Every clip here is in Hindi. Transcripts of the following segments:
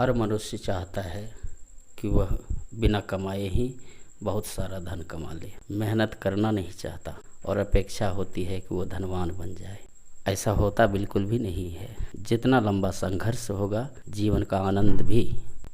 हर मनुष्य चाहता है कि वह बिना कमाए ही बहुत सारा धन कमा ले। मेहनत करना नहीं चाहता और अपेक्षा होती है कि वो धनवान बन जाए। ऐसा होता बिल्कुल भी नहीं है। जितना लंबा संघर्ष होगा जीवन का आनंद भी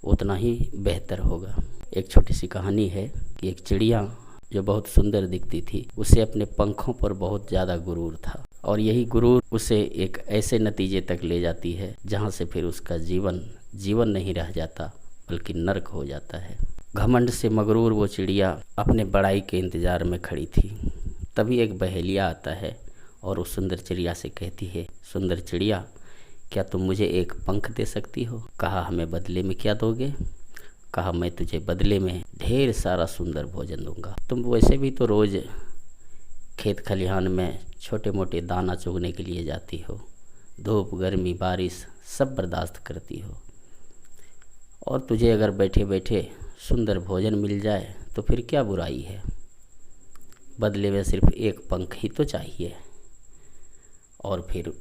उतना ही बेहतर होगा। एक छोटी सी कहानी है कि एक चिड़िया जो बहुत सुंदर दिखती थी, उसे अपने पंखों पर बहुत ज़्यादा गुरूर था और यही गुरूर उसे एक ऐसे नतीजे तक ले जाती है जहाँ से फिर उसका जीवन नहीं रह जाता बल्कि नर्क हो जाता है। घमंड से मगरूर वो चिड़िया अपने बड़ाई के इंतज़ार में खड़ी थी। तभी एक बहेलिया आता है और उस सुंदर चिड़िया से कहती है, सुंदर चिड़िया, क्या तुम मुझे एक पंख दे सकती हो? कहा, हमें बदले में क्या दोगे? कहा, मैं तुझे बदले में ढेर सारा सुंदर भोजन दूंगा। तुम वैसे भी तो रोज़ खेत खलिहान में छोटे मोटे दाना चुगने के लिए जाती हो, धूप गर्मी बारिश सब बर्दाश्त करती हो, और तुझे अगर बैठे बैठे सुंदर भोजन मिल जाए तो फिर क्या बुराई है। बदले में सिर्फ एक पंख ही तो चाहिए। और फिर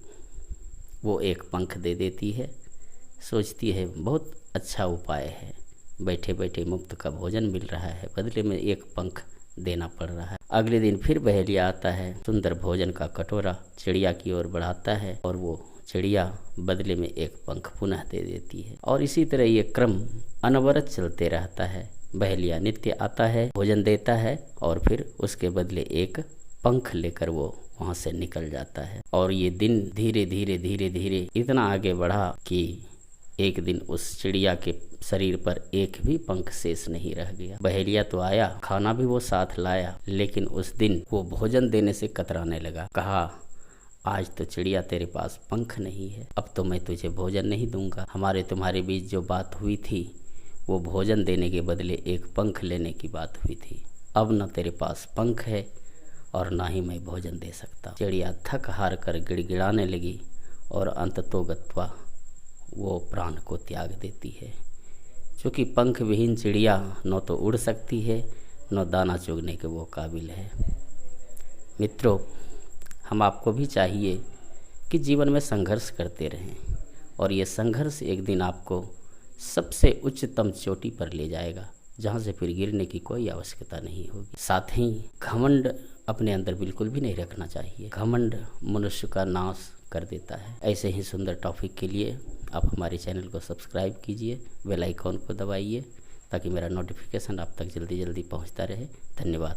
वो एक पंख दे देती है। सोचती है बहुत अच्छा उपाय है, बैठे बैठे मुफ्त का भोजन मिल रहा है, बदले में एक पंख देना पड़ रहा है। अगले दिन फिर बहेलिया आता है, सुंदर भोजन का कटोरा चिड़िया की ओर बढ़ाता है और वो चिड़िया बदले में एक पंख पुनः दे देती है। और इसी तरह ये क्रम अनवरत चलते रहता है। बहेलिया नित्य आता है, भोजन देता है और फिर उसके बदले एक पंख लेकर वो वहाँ से निकल जाता है। और ये दिन धीरे धीरे इतना आगे बढ़ा कि एक दिन उस चिड़िया के शरीर पर एक भी पंख शेष नहीं रह गया। बहेलिया तो आया, खाना भी वो साथ लाया, लेकिन उस दिन वो भोजन देने से कतराने लगा। कहा, आज तो चिड़िया तेरे पास पंख नहीं है, अब तो मैं तुझे भोजन नहीं दूंगा। हमारे तुम्हारे बीच जो बात हुई थी वो भोजन देने के बदले एक पंख लेने की बात हुई थी। अब न तेरे पास पंख है और ना ही मैं भोजन दे सकता। चिड़िया थक हार कर गिड़गिड़ाने लगी और अंततोगत्वा वो प्राण को त्याग देती है। क्योंकि पंख विहीन चिड़िया न तो उड़ सकती है न दाना चुगने के वो काबिल है। मित्रों, हम आपको भी चाहिए कि जीवन में संघर्ष करते रहें और ये संघर्ष एक दिन आपको सबसे उच्चतम चोटी पर ले जाएगा, जहाँ से फिर गिरने की कोई आवश्यकता नहीं होगी। साथ ही घमंड अपने अंदर बिल्कुल भी नहीं रखना चाहिए। घमंड मनुष्य का नाश कर देता है। ऐसे ही सुंदर टॉपिक के लिए आप हमारे चैनल को सब्सक्राइब कीजिए, बेल आइकॉन को दबाइए ताकि मेरा नोटिफिकेशन आप तक जल्दी पहुंचता रहे। धन्यवाद।